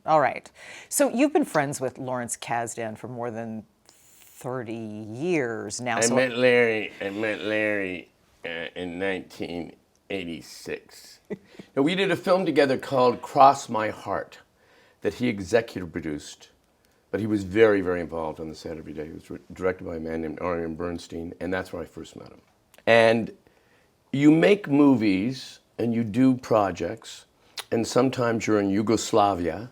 All right. So you've been friends with Lawrence Kasdan for more than 30 years now. I met Larry in 1986. Now, we did a film together called Cross My Heart that he executive produced, but he was very, very involved on the set every day. It was directed by a man named Arian Bernstein, and that's where I first met him. And you make movies and you do projects, and sometimes you're in Yugoslavia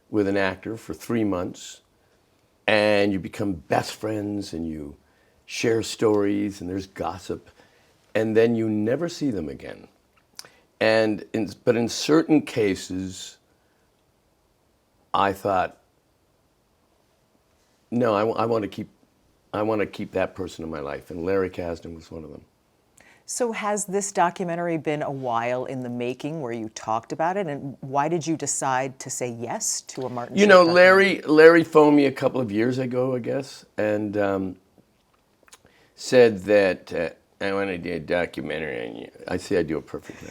with an actor for 3 months, and you become best friends and you share stories and there's gossip, and then you never see them again. But in certain cases, I thought, no, I want to keep that person in my life, and Larry Kasdan was one of them. So has this documentary been a while in the making where you talked about it, and why did you decide to say yes to a Martin Short documentary? Larry phoned me a couple of years ago, I guess, and said that I want to do a documentary on you. I say I do it perfectly.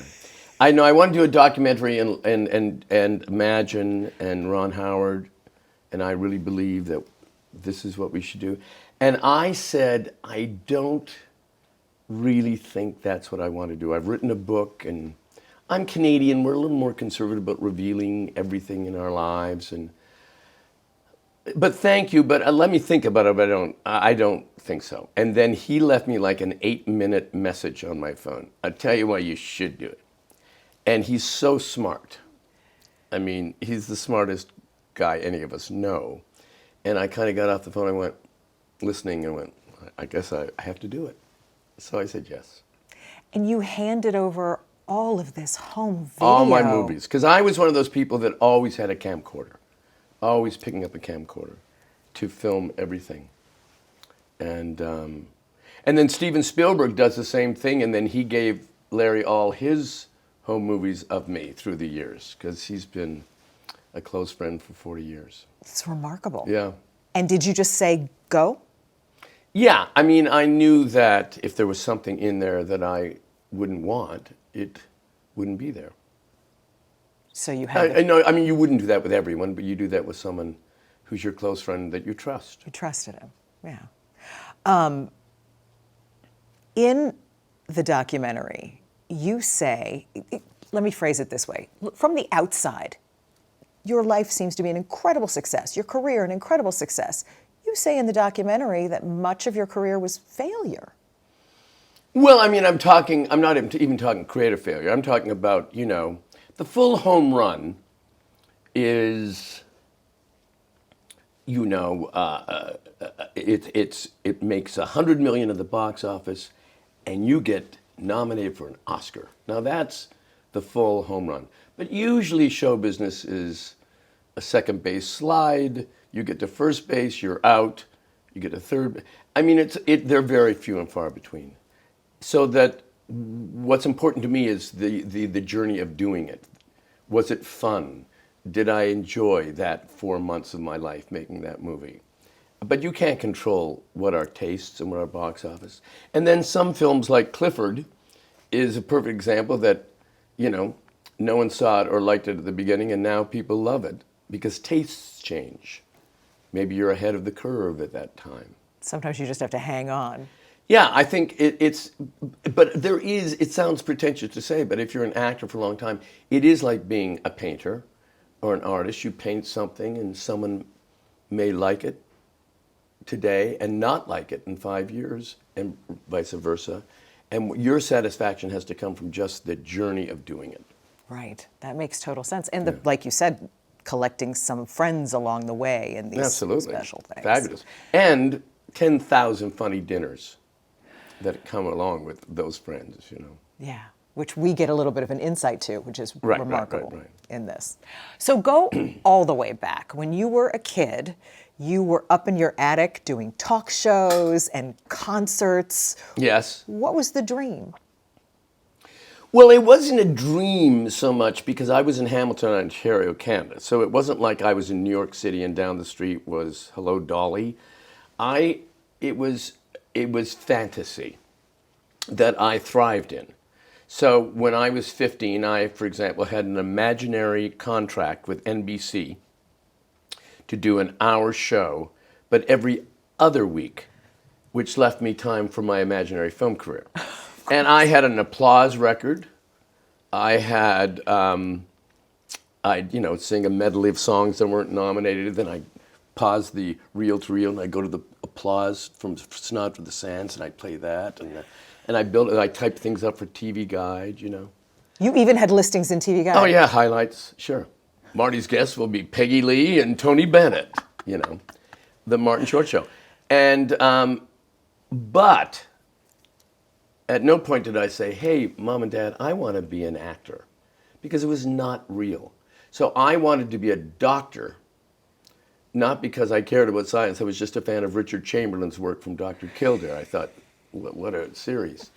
I know I want to do a documentary, and Imagine and Ron Howard, and I really believe that this is what we should do. And I said, I don't really think that's what I want to do. I've written a book, and I'm Canadian. We're a little more conservative about revealing everything in our lives. But thank you, but let me think about it, but I don't think so. And then he left me like an 8-minute message on my phone. I'll tell you why you should do it. And he's so smart. I mean, he's the smartest guy any of us know. And I kind of got off the phone, I went, listening, and went, I guess I have to do it. So I said yes. And you handed over all of this home video. All my movies. Because I was one of those people that always had a camcorder. Always picking up a camcorder to film everything. And then Steven Spielberg does the same thing, and then he gave Larry all his home movies of me through the years, because he's been a close friend for 40 years. It's remarkable. Yeah. And did you just say, go? Yeah, I mean, I knew that if there was something in there that I wouldn't want, it wouldn't be there. So you had I know, I mean, you wouldn't do that with everyone, but you do that with someone who's your close friend that you trust. You trusted him, yeah. In the documentary, you say, let me phrase it this way, from the outside, your life seems to be an incredible success, your career an incredible success. You say in the documentary that much of your career was failure. Well, I mean, I'm not even talking creative failure. I'm talking about, the full home run is, it makes $100 million at the box office, and you get nominated for an Oscar. Now that's the full home run. But usually show business is a second base slide. You get to first base, you're out. You get to third. I mean, they're very few and far between. So that what's important to me is the journey of doing it. Was it fun? Did I enjoy that 4 months of my life making that movie? But you can't control what our tastes and what our box office. And then some films like Clifford is a perfect example that, no one saw it or liked it at the beginning, and now people love it because tastes change. Maybe you're ahead of the curve at that time. Sometimes you just have to hang on. Yeah, I think it sounds pretentious to say, but if you're an actor for a long time, it is like being a painter or an artist. You paint something and someone may like it today and not like it in 5 years, and vice versa. And your satisfaction has to come from just the journey of doing it. Right, that makes total sense. And like you said, collecting some friends along the way in these special things. Fabulous. And 10,000 funny dinners that come along with those friends, Yeah, which we get a little bit of an insight to, which is remarkable right. in this. So go all the way back. When you were a kid, you were up in your attic doing talk shows and concerts. Yes. What was the dream? Well, it wasn't a dream so much because I was in Hamilton, Ontario, Canada. So it wasn't like I was in New York City and down the street was Hello Dolly. It was fantasy that I thrived in. So when I was 15, I, for example, had an imaginary contract with NBC to do an hour show, but every other week, which left me time for my imaginary film career. And I had an applause record. I had, I'd sing a medley of songs that weren't nominated. Then I'd pause the reel to reel, and I'd go to the applause from Snod for the Sands, and I'd play that. And I typed things up for TV Guide, You even had listings in TV Guide. Oh yeah, highlights, sure. Marty's guests will be Peggy Lee and Tony Bennett, the Martin Short Show. And, but at no point did I say, hey, Mom and Dad, I want to be an actor, because it was not real. So I wanted to be a doctor, not because I cared about science. I was just a fan of Richard Chamberlain's work from Dr. Kildare. I thought, what a series.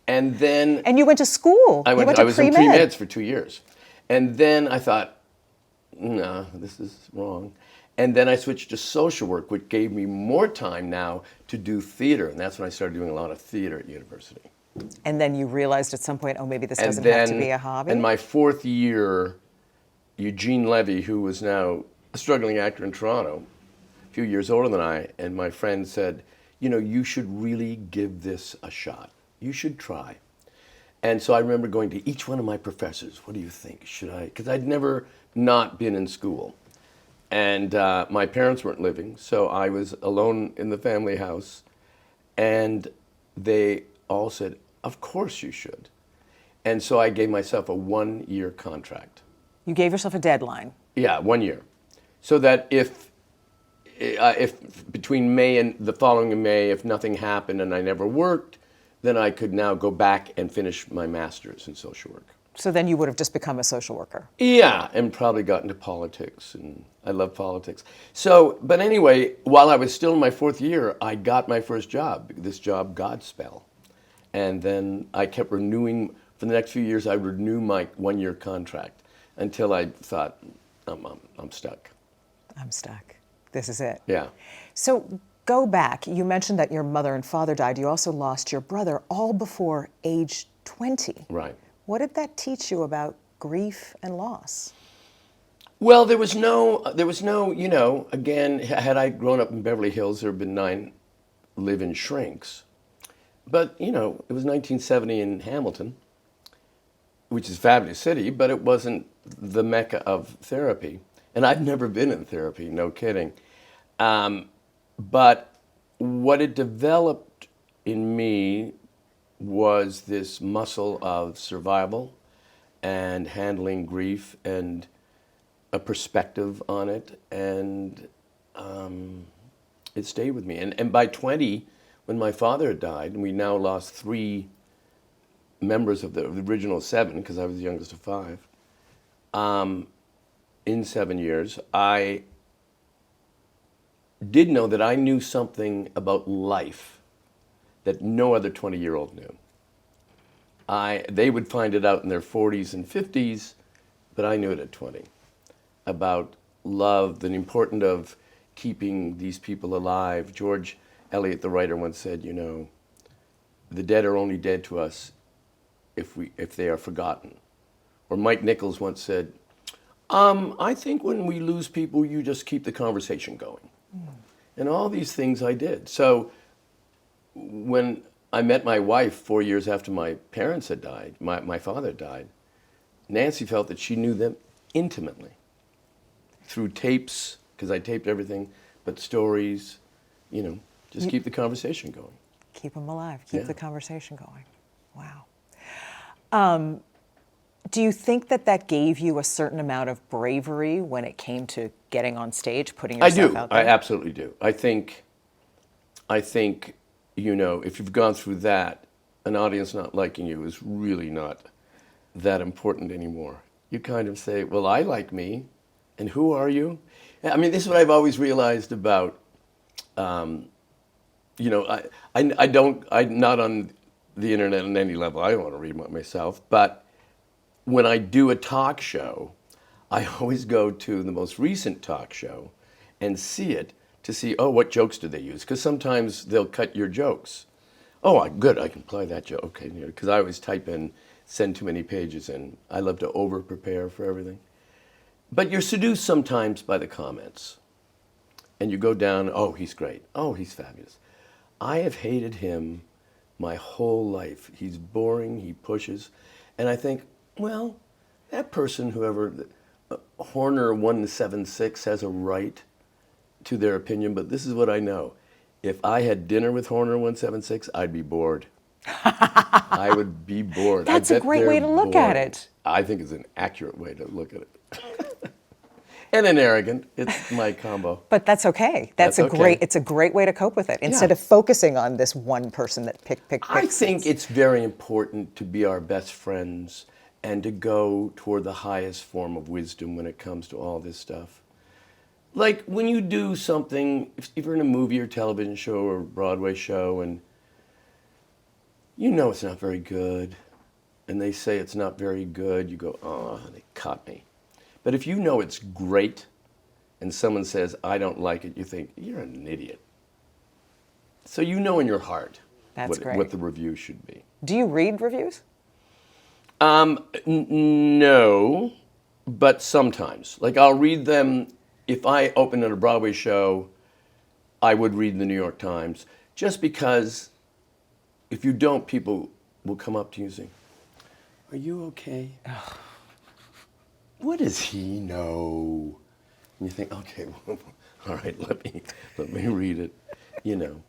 And then... And you went to school. I was in pre-meds for 2 years. And then I thought, no, this is wrong. And then I switched to social work, which gave me more time now to do theater. And that's when I started doing a lot of theater at university. And then you realized at some point, oh, maybe this doesn't have to be a hobby? In my fourth year, Eugene Levy, who was now a struggling actor in Toronto, a few years older than I, and my friend said, you should really give this a shot. You should try. And so I remember going to each one of my professors, what do you think? Should I? Because I'd never not been in school. And my parents weren't living, so I was alone in the family house. And they all said, of course you should. And so I gave myself a 1-year contract. You gave yourself a deadline? Yeah, 1 year. So that if between May and the following May, if nothing happened and I never worked, then I could now go back and finish my master's in social work. So then you would have just become a social worker? Yeah, and probably got into politics, and I love politics. So, but anyway, while I was still in my fourth year, I got my first job, this job, Godspell. And then I kept renewing, for the next few years, I would renew my 1-year contract until I thought, I'm stuck. I'm stuck. This is it. Yeah. So go back. You mentioned that your mother and father died. You also lost your brother all before age 20. Right. What did that teach you about grief and loss? Well, there was no, again, had I grown up in Beverly Hills, there had been 9 live-in shrinks. But, it was 1970 in Hamilton, which is a fabulous city, but it wasn't the mecca of therapy. And I'd never been in therapy, no kidding. But what it developed in me was this muscle of survival and handling grief and a perspective on it. And it stayed with me. And by 20, when my father had died, and we now lost 3 members of the original 7, because I was the youngest of 5, in 7 years, I did know that I knew something about life that no other 20-year-old knew. They would find it out in their 40s and 50s, but I knew it at 20, about love, the importance of keeping these people alive. George Eliot, the writer, once said, the dead are only dead to us if they are forgotten. Or Mike Nichols once said, I think when we lose people, you just keep the conversation going. And all these things I did. So when I met my wife 4 years after my parents had died, my father died, Nancy felt that she knew them intimately through tapes, because I taped everything, but stories, just keep the conversation going. Keep them alive, keep the conversation going. Wow. Do you think that gave you a certain amount of bravery when it came to getting on stage, putting yourself out there? I absolutely do. I think, if you've gone through that, an audience not liking you is really not that important anymore. You kind of say, well, I like me, and who are you? I mean, this is what I've always realized about, I'm not on the internet on any level. I don't want to read about myself, but when I do a talk show, I always go to the most recent talk show and see it to see, what jokes do they use? Because sometimes they'll cut your jokes. Good, I can apply that joke. Okay, because I always type in, send too many pages in. I love to over-prepare for everything. But you're seduced sometimes by the comments. and you go down, oh, he's great. Oh, he's fabulous. I have hated him my whole life. He's boring, he pushes. And I think, well, that person, whoever, Horner 176 has a right to their opinion, but this is what I know. If I had dinner with Horner 176, I'd be bored. I would be bored. That's a great way to look at it. I think it's an accurate way to look at it. And an arrogant. It's my combo. But that's okay. It's a great way to cope with it. Instead of focusing on this one person that pick. I think it's very important to be our best friends and to go toward the highest form of wisdom when it comes to all this stuff. Like when you do something, if you're in a movie or television show or Broadway show and you know it's not very good, and they say it's not very good, you go, oh, they caught me. But if you know it's great, and someone says, I don't like it, you think, you're an idiot. So you know in your heart what the review should be. Do you read reviews? No, but sometimes. Like I'll read them, if I open at a Broadway show, I would read the New York Times, just because if you don't, people will come up to you and say, are you okay? What does he know? And you think, okay, well, all right, let me read it. You know,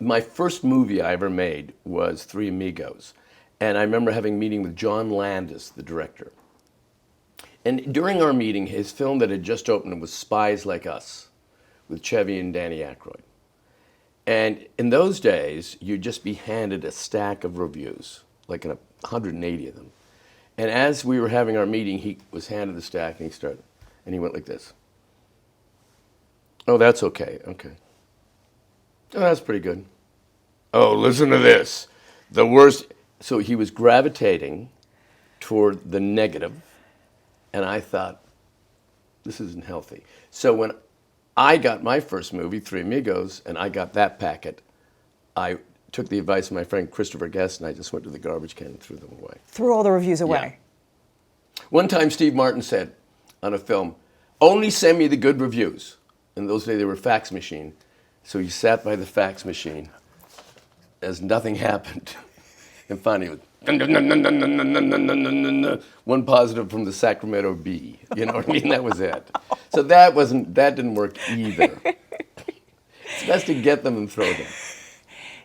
my first movie I ever made was Three Amigos, and I remember having a meeting with John Landis, the director. And during our meeting, his film that had just opened was Spies Like Us, with Chevy and Danny Aykroyd. And in those days, you'd just be handed a stack of reviews, like 180 of them. And as we were having our meeting, he was handed the stack and he went like this. Oh, that's okay. Oh, that's pretty good. Oh, listen to this. The worst. So he was gravitating toward the negative, and I thought, this isn't healthy. So when I got my first movie, Three Amigos, and I got that packet, I took the advice of my friend Christopher Guest, and I just went to the garbage can and threw them away. Threw all the reviews away? Yeah. One time Steve Martin said on a film, only send me the good reviews. In those days, they were fax machine. So he sat by the fax machine as nothing happened. And finally, one positive from the Sacramento Bee. You know what I mean? That was it. So that didn't work either. It's best to get them and throw them.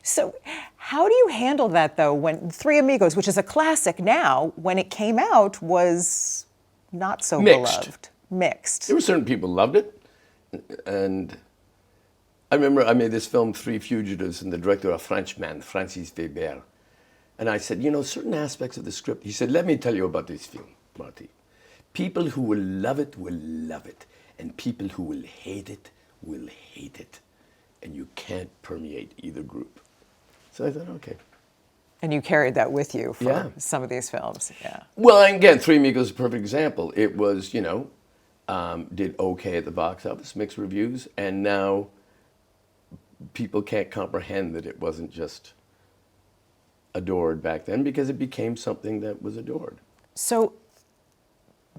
So how do you handle that, though, when Three Amigos, which is a classic now, when it came out, was not so beloved? Mixed. There were certain people who loved it. And I remember I made this film, Three Fugitives, and the director, a Frenchman, Francis Weber. And I said, you know, certain aspects of the script. He said, let me tell you about this film, Marty. People who will love it, and people who will hate it. And you can't permeate either group. So I thought, okay. And you carried that with you for some of these films, yeah. Well, again, Three Amigos is a perfect example. It was, did okay at the box office, mixed reviews, and now people can't comprehend that it wasn't just adored back then because it became something that was adored. So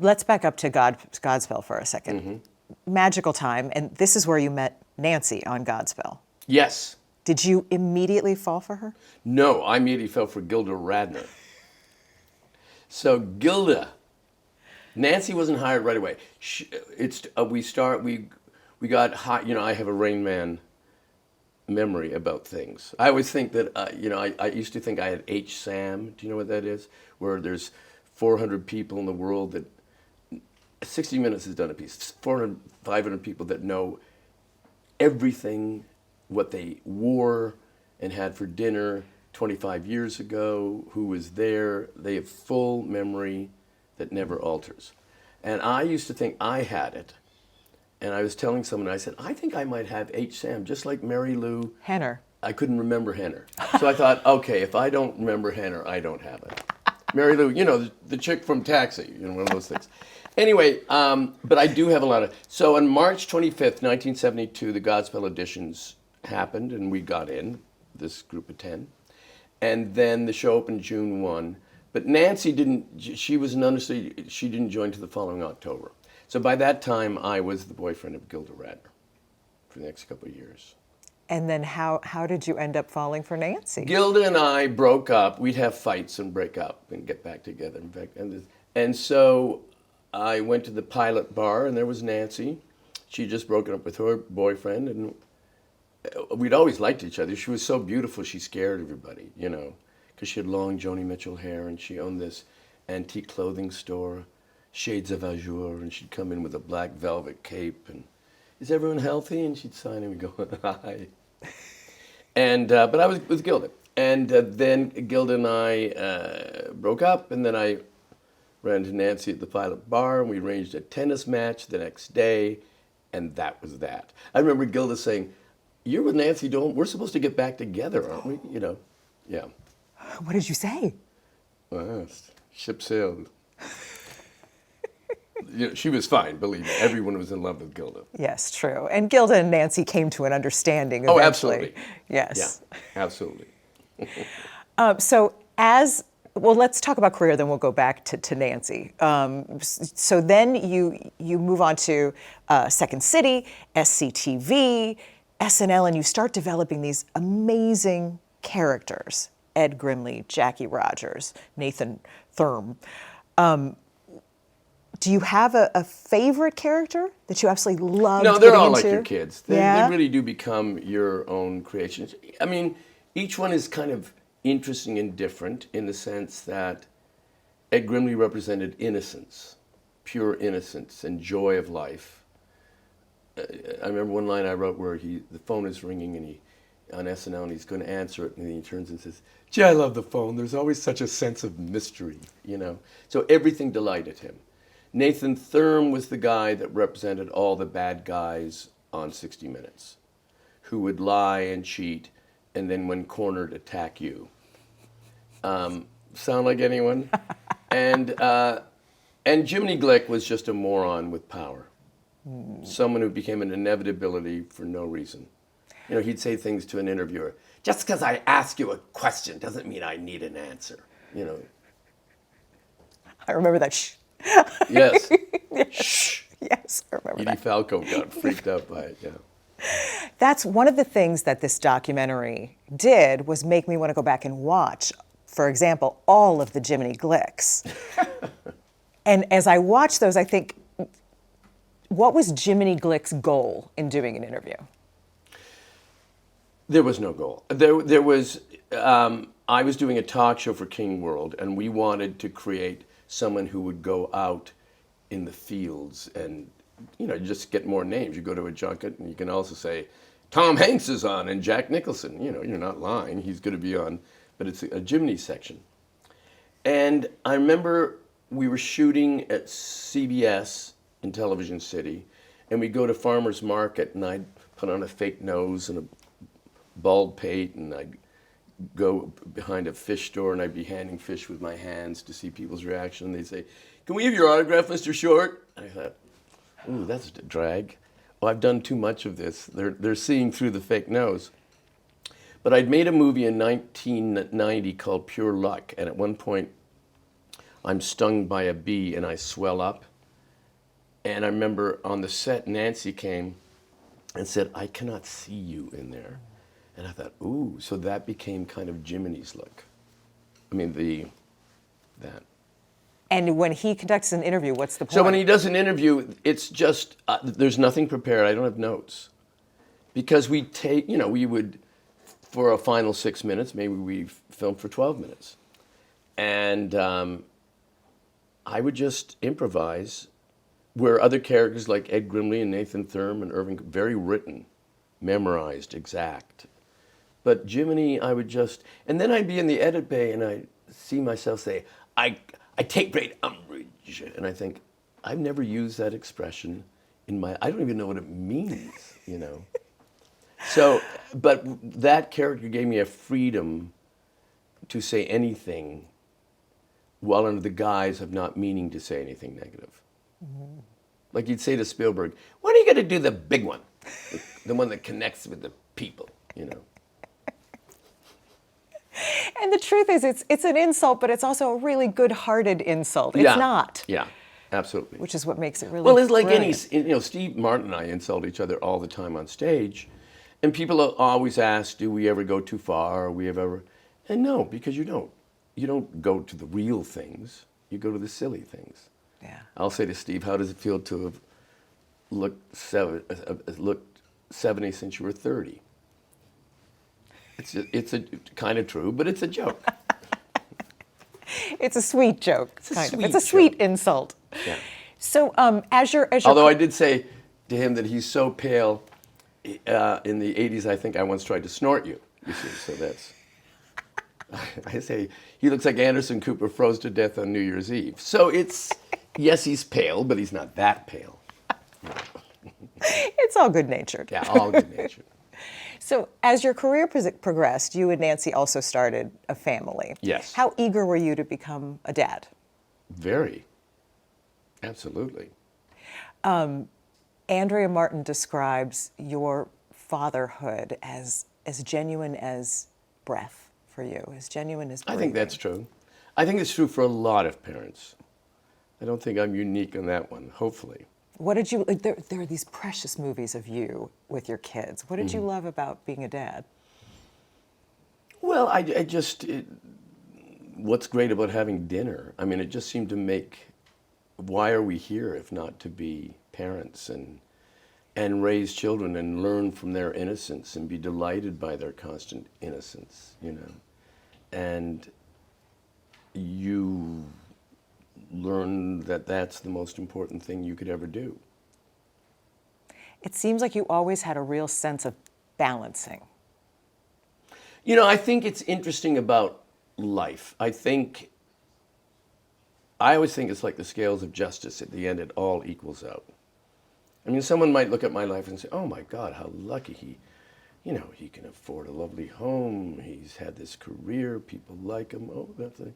let's back up to Godspell for a second. Mm-hmm. Magical time, and this is where you met Nancy on Godspell. Yes. Did you immediately fall for her? No, I immediately fell for Gilda Radner. So Gilda, Nancy wasn't hired right away. We got hot. I have a Rain Man memory about things. I always think that I used to think I had HSAM. Do you know what that is? Where there's 400 people in the world that 60 Minutes has done a piece. 400, 500 people that know everything, what they wore and had for dinner 25 years ago, who was there. They have full memory that never alters. And I used to think I had it. And I was telling someone, I said, I think I might have HSAM, just like Mary Lou Henner. I couldn't remember Henner. So I thought, okay, if I don't remember Henner, I don't have it. Mary Lou, the chick from Taxi, one of those things. Anyway, but I do have a lot of... So on March 25th, 1972, the Godspell auditions happened, and we got in, this group of 10. And then the show opened June 1. But Nancy she was an understudy, she didn't join till the following October. So by that time, I was the boyfriend of Gilda Radner. for the next couple of years. And then how did you end up falling for Nancy? Gilda and I broke up. We'd have fights and break up and get back together. And so I went to the Pilot Bar, and there was Nancy. She'd just broken up with her boyfriend, and we'd always liked each other. She was so beautiful, she scared everybody, you know, because she had long Joni Mitchell hair, and she owned this antique clothing store, Shades of Azure, and she'd come in with a black velvet cape, and is everyone healthy? And she'd sign in and go, hi. And but I was with Gilda, and then Gilda and I broke up, and then I ran into Nancy at the Pilot Bar, and we arranged a tennis match the next day, and that was that. I remember Gilda saying, "You're with Nancy Dolan. We're supposed to get back together, aren't we?" You know, yeah. What did you say? Well, ship sailed. You know, she was fine, believe me. Everyone was in love with Gilda. Yes, true. And Gilda and Nancy came to an understanding eventually. Oh, absolutely. Yes. Yeah, absolutely. Well, let's talk about career, then we'll go back to Nancy. So then you move on to Second City, SCTV, SNL, and you start developing these amazing characters. Ed Grimley, Jackie Rogers, Nathan Thurm. Do you have a favorite character that you absolutely love? No, they're all into? like your kids. They really do become your own creations. I mean, each one is kind of interesting and different in the sense that Ed Grimley represented innocence, pure innocence and joy of life. I remember one line I wrote where the phone is ringing and on SNL, and he's going to answer it, and then he turns and says, "Gee, I love the phone. There's always such a sense of mystery," you know. So everything delighted him. Nathan Thurm was the guy that represented all the bad guys on 60 Minutes, who would lie and cheat, and then when cornered, attack you. Sound like anyone? And Jiminy Glick was just a moron with power. Someone who became an inevitability for no reason. You know, he'd say things to an interviewer, "Just because I ask you a question doesn't mean I need an answer," you know. I remember that. Shh. Yes. Yes. Shh. Yes, I remember Edie that. Falco got freaked out by it, yeah. That's one of the things that this documentary did, was make me want to go back and watch, for example, all of the Jiminy Glicks. And as I watch those, I think, what was Jiminy Glick's goal in doing an interview? There was no goal. There was, I was doing a talk show for King World, and we wanted to create someone who would go out in the fields and, you know, just get more names. You go to a junket and you can also say, Tom Hanks is on and Jack Nicholson. You know, you're not lying. He's going to be on, but it's a Jiminy section. And I remember we were shooting at CBS in Television City, and we'd go to Farmer's Market, and I'd put on a fake nose and a bald pate, and I'd go behind a fish store, and I'd be handing fish with my hands to see people's reaction. And they'd say, "Can we have your autograph, Mr. Short?" I thought, ooh, that's a drag. Oh, I've done too much of this. They're seeing through the fake nose. But I'd made a movie in 1990 called Pure Luck, and at one point, I'm stung by a bee and I swell up. And I remember on the set, Nancy came and said, "I cannot see you in there." And I thought, ooh, so that became kind of Jiminy's look. I mean, that. And when he conducts an interview, what's the point? So when he does an interview, it's just, there's nothing prepared. I don't have notes. Because we take, you know, we would, for a final 6 minutes, maybe we filmed for 12 minutes. And I would just improvise, where other characters like Ed Grimley and Nathan Thurm and Irving, very written, memorized, exact. But Jiminy, I would just, and then I'd be in the edit bay and I'd see myself say, I take great umbrage. And I think, I've never used that expression I don't even know what it means, you know. So, but that character gave me a freedom to say anything while under the guise of not meaning to say anything negative. Mm-hmm. Like you'd say to Spielberg, "When are you going to do the big one? The one that connects with the people," you know. And the truth is, it's an insult, but it's also a really good-hearted insult. It's not. Yeah, Absolutely. Which is what makes it really Well, it's like brilliant. Steve Martin and I insult each other all the time on stage. And people always ask, do we ever go too far? Or we ever... And no, because you don't. You don't go to the real things. You go to the silly things. Yeah. I'll say to Steve, how does it feel to have looked 70 since you were 30? It's a kind of true, but it's a joke. It's a sweet joke. It's a kind of. sweet It's a sweet joke. insult. Yeah. So as your Although I did say to him that he's so pale, in the 80s, I think I once tried to snort you. You see, so that's... I say, he looks like Anderson Cooper froze to death on New Year's Eve. So it's, yes, he's pale, but he's not that pale. it's all good natured. Yeah, all good natured. So as your career progressed, you and Nancy also started a family. Yes. How eager were you to become a dad? Very. Absolutely. Andrea Martin describes your fatherhood as genuine as breath for you, as genuine as breathing. I think that's true. I think it's true for a lot of parents. I don't think I'm unique on that one, hopefully. What did you, there are these precious movies of you with your kids. What did you love about being a dad? Well, I just, what's great about having dinner? I mean, it just seemed to make, why are we here if not to be parents and raise children and learn from their innocence and be delighted by their constant innocence, And you learn that that's the most important thing you could ever do. It seems like you always had a real sense of balancing. I think it's interesting about life. I always think it's like the scales of justice. At the end, it all equals out. I mean, someone might look at my life and say, oh my God, how lucky he can afford a lovely home. He's had this career. People like him. Oh, that's a...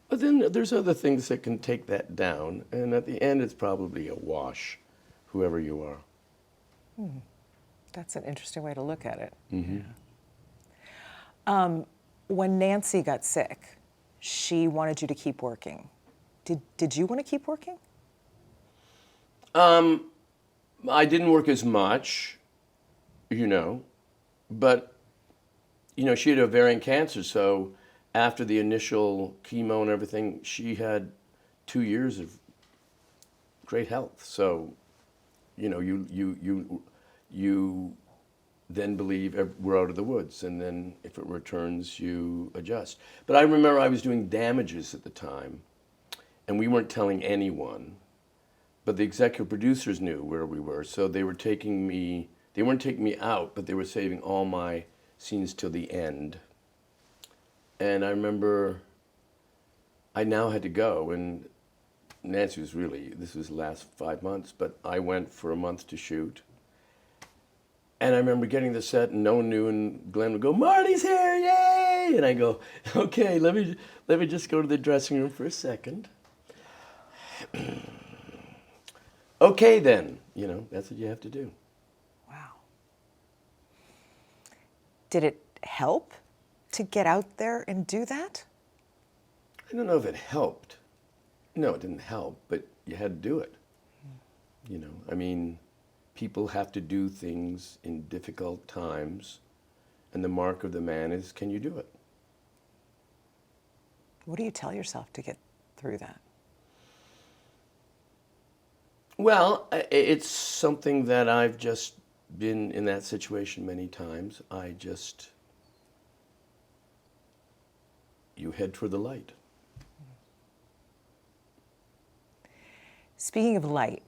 But then there's other things that can take that down. And at the end, it's probably a wash, whoever you are. That's an interesting way to look at it. Mm-hmm. Yeah. When Nancy got sick, she wanted you to keep working. Did you want to keep working? I didn't work as much, but, she had ovarian cancer, so after the initial chemo and everything, she had 2 years of great health. So, you then believe we're out of the woods, and then if it returns, you adjust. But I remember I was doing damages at the time, and we weren't telling anyone. But the executive producers knew where we were, so they weren't taking me out, but they were saving all my scenes till the end. And I remember I now had to go, and Nancy was this was the last 5 months, but I went for a month to shoot. And I remember getting the set, and no one knew, and Glenn would go, "Marty's here, yay!" And I go, "Okay, let me just go to the dressing room for a second." Okay, then, that's what you have to do. Wow. Did it help to get out there and do that? I don't know if it helped. No, it didn't help, but you had to do it. I mean, people have to do things in difficult times, and the mark of the man is, can you do it? What do you tell yourself to get through that? Well, it's something that I've just been in that situation many times. You head toward the light. Speaking of light,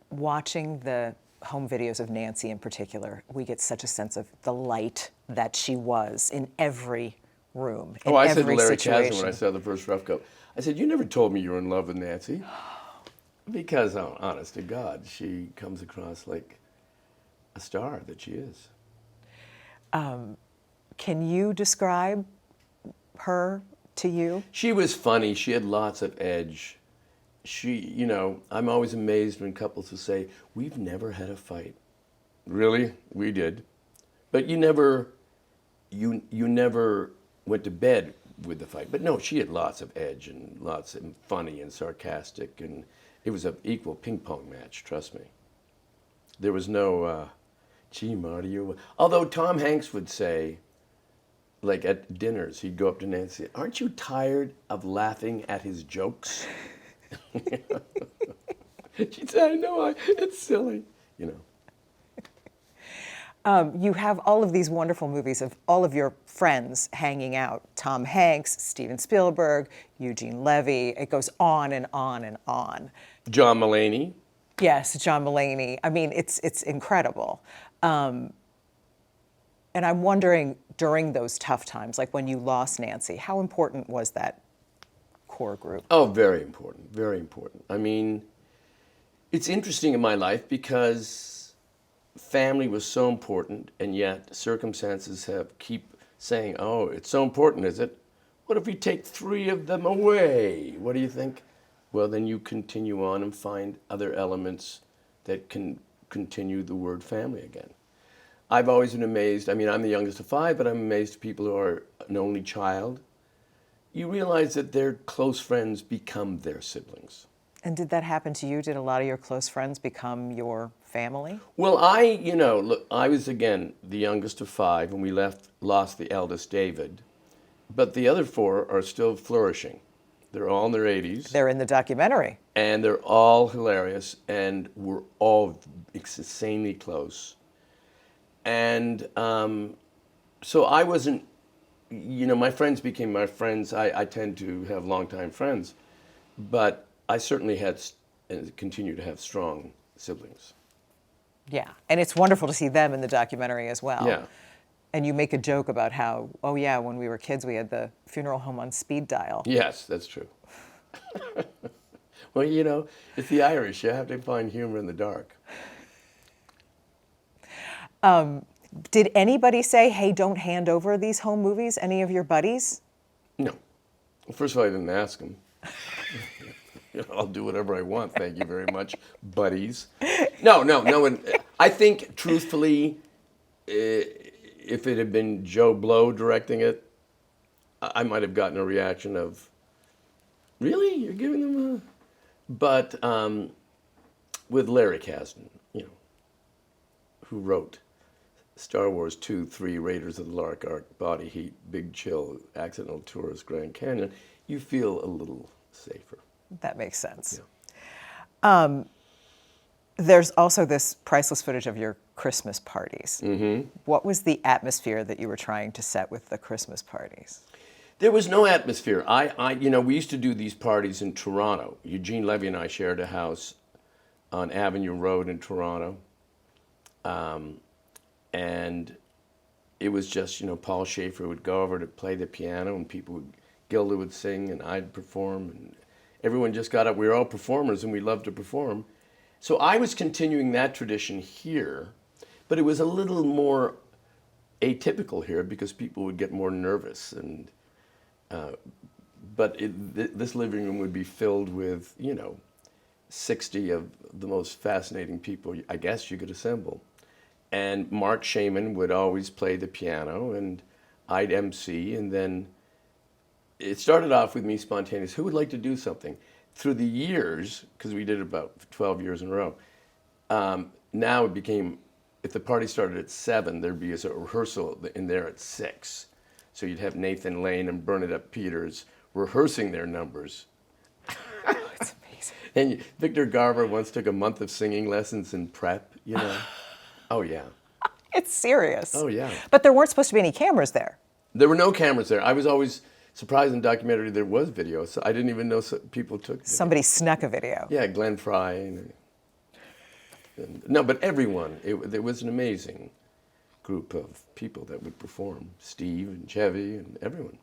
watching the home videos of Nancy in particular, we get such a sense of the light that she was in every room, in I every said to Larry situation. Kasdan when I saw the first rough cut, I said, "You never told me you were in love with Nancy." Because, honest to God, she comes across like a star that she is. Can you describe her to you? She was funny. She had lots of edge. I'm always amazed when couples will say, "We've never had a fight." Really? We did. But you never went to bed with the fight. But no, she had lots of edge and lots of funny and sarcastic, and It was an equal ping pong match, trust me. There was no, gee, Marty, you... Although Tom Hanks would say, like at dinners, he'd go up to Nancy, aren't you tired of laughing at his jokes? She'd say, I know, it's silly, you know. You have all of these wonderful movies of all of your friends hanging out. Tom Hanks, Steven Spielberg, Eugene Levy. It goes on and on and on. John Mulaney. Yes, John Mulaney. I mean, it's incredible. And I'm wondering, during those tough times, like when you lost Nancy, how important was that core group? Oh, very important, very important. I mean, it's interesting in my life because family was so important, and yet circumstances keep saying, oh, it's so important, is it? What if we take 3 of them away? What do you think? Well, then you continue on and find other elements that can continue the word family again. I've always been amazed. I mean, I'm the youngest of 5, but I'm amazed at people who are an only child. You realize that their close friends become their siblings. And did that happen to you? Did a lot of your close friends become your family? Well, look, I was, again, the youngest of 5, and we lost the eldest, David. But the other 4 are still flourishing. They're all in their 80s. They're in the documentary. And they're all hilarious, and we're all insanely close. And so I wasn't, my friends became my friends. I tend to have longtime friends. But I certainly had and continue to have strong siblings. Yeah, and it's wonderful to see them in the documentary as well. Yeah. And you make a joke about how, oh yeah, when we were kids, we had the funeral home on speed dial. Yes, that's true. Well, it's the Irish. You have to find humor in the dark. Did anybody say, hey, don't hand over these home movies? Any of your buddies? No. Well, first of all, I didn't ask them. I'll do whatever I want, thank you very much, buddies. No one. I think, truthfully, if it had been Joe Blow directing it, I might have gotten a reaction of, really? You're giving them a... But with Larry Kasdan, who wrote Star Wars 2, 3, Raiders of the Lost Ark, Body Heat, Big Chill, Accidental Tourist, Grand Canyon, you feel a little safer. That makes sense. Yeah. There's also this priceless footage of your Christmas parties. Mm-hmm. What was the atmosphere that you were trying to set with the Christmas parties? There was no atmosphere. We used to do these parties in Toronto. Eugene Levy and I shared a house on Avenue Road in Toronto. And it was just, Paul Schaefer would go over to play the piano, and Gilda would sing, and I'd perform, and everyone just got up. We were all performers, and we loved to perform. So I was continuing that tradition here, but it was a little more atypical here because people would get more nervous. But this living room would be filled with, 60 of the most fascinating people I guess you could assemble. And Mark Shaman would always play the piano, and I'd MC, and then it started off with me spontaneous. Who would like to do something? Through the years, because we did about 12 years in a row, now it became, if the party started at 7, there'd be a rehearsal in there at 6. So you'd have Nathan Lane and Bernadette Peters rehearsing their numbers. Oh, it's amazing. And Victor Garber once took a month of singing lessons in prep, Oh, yeah. It's serious. Oh, yeah. But there weren't supposed to be any cameras there. There were no cameras there. I was always surprised in the documentary there was video. So I didn't even know people took video. Somebody snuck a video. Yeah, Glenn Fry. No, but everyone. It was an amazing group of people that would perform. Steve and Chevy and everyone.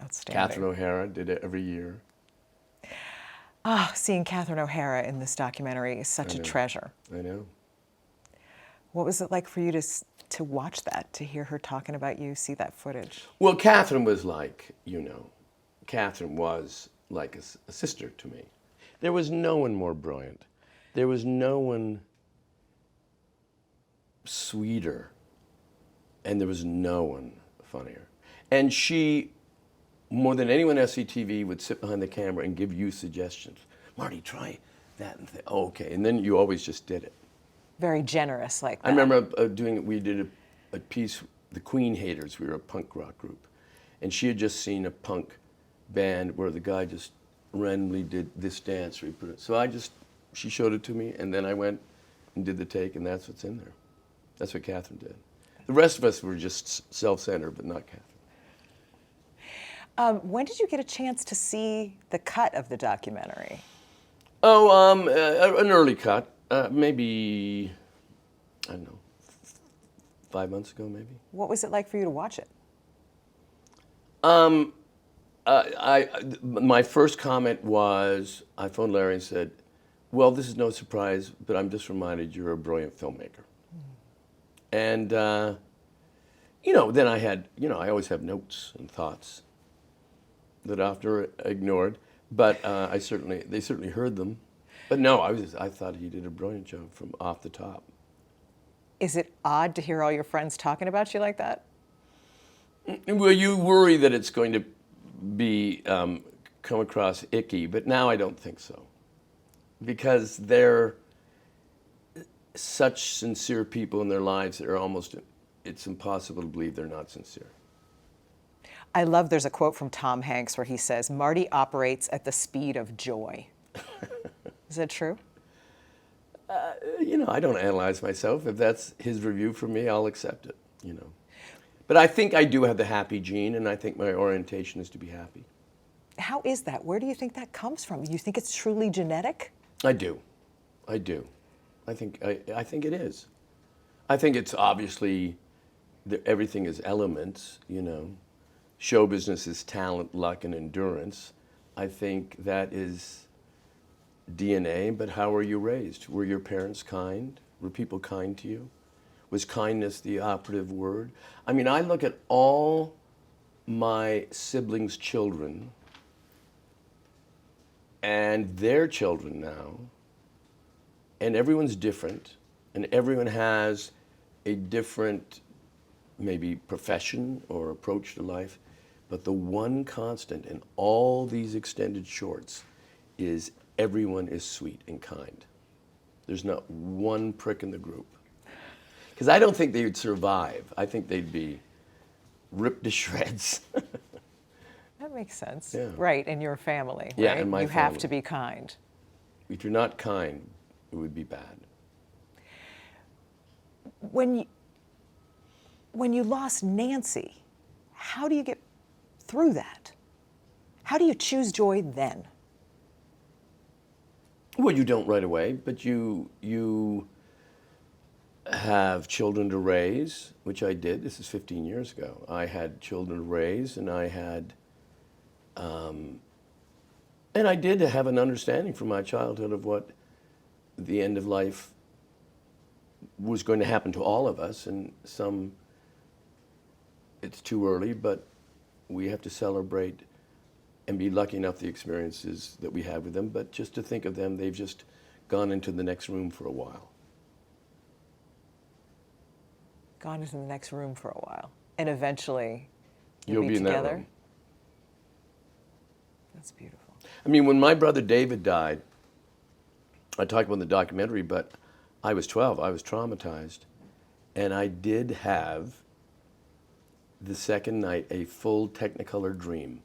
Outstanding. Catherine O'Hara did it every year. Seeing Catherine O'Hara in this documentary is such a treasure. I know. What was it like for you to watch that, to hear her talking about you, see that footage? Well, Catherine was like, Catherine was like a sister to me. There was no one more brilliant. There was no one sweeter. And there was no one funnier. And she, more than anyone at SCTV, would sit behind the camera and give you suggestions. Marty, try that and oh, okay. And then you always just did it. Very generous like that. I remember we did a piece, The Queen Haters. We were a punk rock group. And she had just seen a punk band where the guy just randomly did this dance. So she showed it to me, and then I went and did the take, and that's what's in there. That's what Catherine did. The rest of us were just self-centered, but not Catherine. When did you get a chance to see the cut of the documentary? Oh, an early cut, maybe, I don't know, 5 months ago, maybe. What was it like for you to watch it? My first comment was, I phoned Larry and said, well, this is no surprise, but I'm just reminded you're a brilliant filmmaker. And, then I had, I always have notes and thoughts that I often ignored, but they certainly heard them. But no, I thought he did a brilliant job from off the top. Is it odd to hear all your friends talking about you like that? Well, you worry that it's going to be come across icky, but now I don't think so, because they're such sincere people in their lives that it's impossible to believe they're not sincere. I love there's a quote from Tom Hanks where he says, Marty operates at the speed of joy. Is that true? I don't analyze myself. If that's his review for me, I'll accept it, But I think I do have the happy gene, and I think my orientation is to be happy. How is that? Where do you think that comes from? You think it's truly genetic? I do. I think it is. I think it's obviously everything is elements, Show business is talent, luck, and endurance. I think that is DNA, but how were you raised? Were your parents kind? Were people kind to you? Was kindness the operative word? I mean, I look at all my siblings' children and their children now, and everyone's different, and everyone has a different, maybe profession or approach to life, but the one constant in all these extended shorts is everyone is sweet and kind. There's not one prick in the group. Because I don't think they would survive. I think they'd be ripped to shreds. That makes sense. Yeah. Right, in your family, right? Yeah, in my You have family. to be kind. If you're not kind, it would be bad. When you lost Nancy, how do you get through that? How do you choose joy then? Well, you don't right away, but you have children to raise, which I did. This is 15 years ago. I had children to raise, and I had, and I did have an understanding from my childhood of what the end of life was going to happen to all of us, and it's too early, but we have to celebrate and be lucky enough the experiences that we have with them, but just to think of them, they've just gone into the next room for a while. Gone into the next room for a while, and eventually You'll be in that together. room. That's beautiful. I mean, when my brother David died, I talked about in the documentary, but I was 12, I was traumatized, and I did have, the second night, a full Technicolor dream.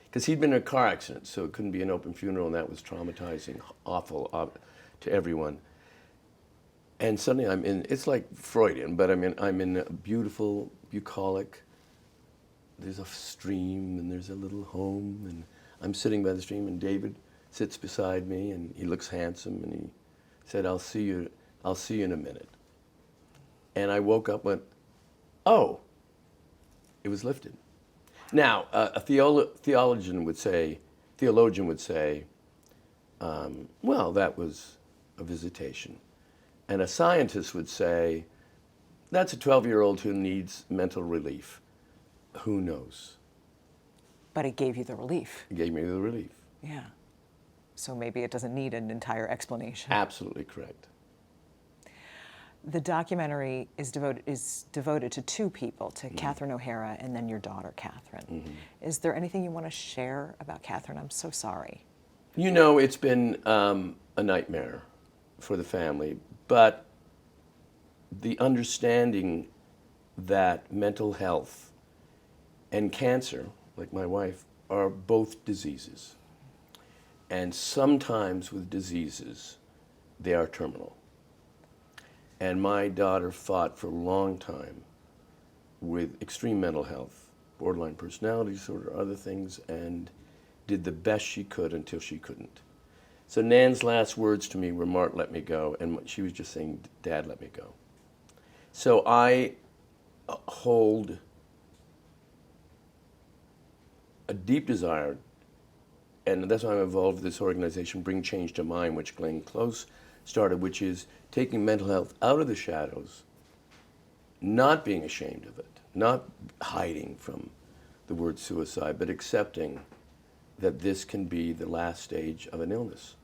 Because he'd been in a car accident, so it couldn't be an open funeral, and that was traumatizing, awful to everyone. And suddenly it's like Freudian, but I'm in a beautiful, bucolic, there's a stream, and there's a little home, and I'm sitting by the stream, and David sits beside me, and he looks handsome, and he said, I'll see you in a minute. And I woke up and went, oh, it was lifted. Now, a theologian would say, well, that was a visitation. And a scientist would say, that's a 12-year-old who needs mental relief. Who knows? But it gave you the relief. It gave me the relief. Yeah. So maybe it doesn't need an entire explanation. Absolutely correct. The documentary is devoted to two people, to Catherine O'Hara and then your daughter, Catherine. Is there anything you want to share about Catherine? I'm so sorry. It's been a nightmare for the family, but the understanding that mental health and cancer, like my wife, are both diseases. And sometimes with diseases, they are terminal. And my daughter fought for a long time with extreme mental health, borderline personality disorder, other things, and did the best she could until she couldn't. So Nan's last words to me were, "Mart, let me go," and she was just saying, "Dad, let me go." So I hold a deep desire, and that's why I'm involved with this organization, Bring Change to Mind, which Glenn Close started, which is taking mental health out of the shadows, not being ashamed of it, not hiding from the word suicide, but accepting that this can be the last stage of an illness.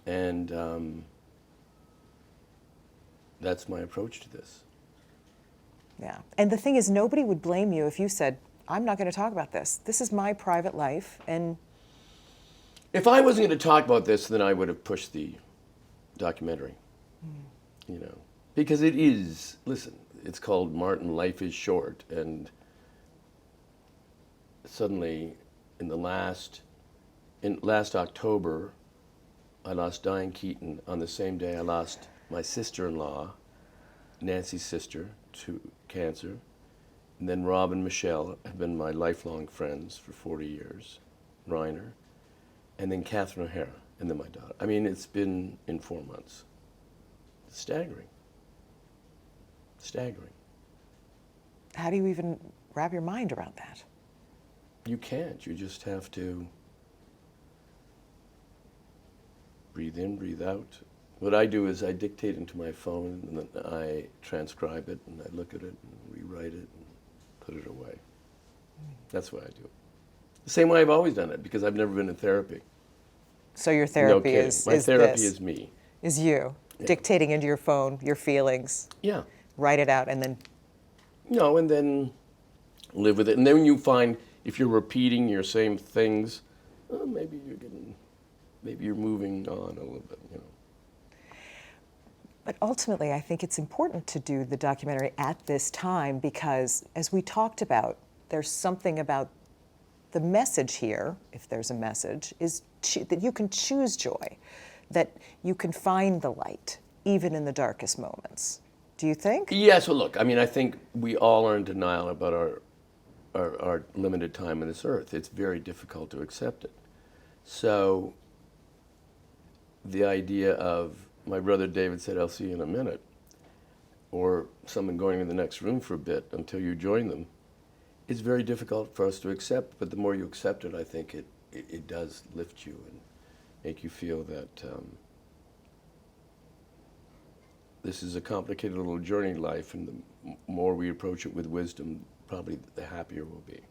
And that's my approach to this. Yeah. And the thing is, nobody would blame you if you said, I'm not going to talk about this. This is my private life. And If I wasn't going to talk about this, then I would have pushed the documentary, you know, because it is, listen, it's called Martin, Life is Short. And suddenly in last October, I lost Diane Keaton. On the same day, I lost my sister-in-law, Nancy's sister, to cancer. And then Rob and Michelle have been my lifelong friends for 40 years, Reiner. And then Catherine O'Hara, and then my daughter. I mean, it's been in 4 months. It's staggering. Staggering. how do you even wrap your mind around that? You can't. You just have to breathe in, breathe out. What I do is I dictate into my phone, and then I transcribe it, and I look at it, and rewrite it, and put it away. That's what I do. The same way I've always done it, because I've never been in therapy. So your No therapy kidding. is My therapy this, is me. is you, Yeah. dictating into your phone your feelings, Yeah. write it out, and then No, and then live with it. And then you find if you're repeating your same things, maybe you're moving on a little bit, you know. But ultimately, I think it's important to do the documentary at this time because, as we talked about, there's something about the message here, if there's a message, is that you can choose joy, that you can find the light, even in the darkest moments. Do you think? Yes, well, look, I mean, I think we all are in denial about our limited time on this earth. It's very difficult to accept it. So the idea of, my brother David said, "I'll see you in a minute," or someone going in the next room for a bit until you join them, is very difficult for us to accept. But the more you accept it, I think it does lift you and make you feel that this is a complicated little journey in life, and the more we approach it with wisdom, probably the happier we'll be.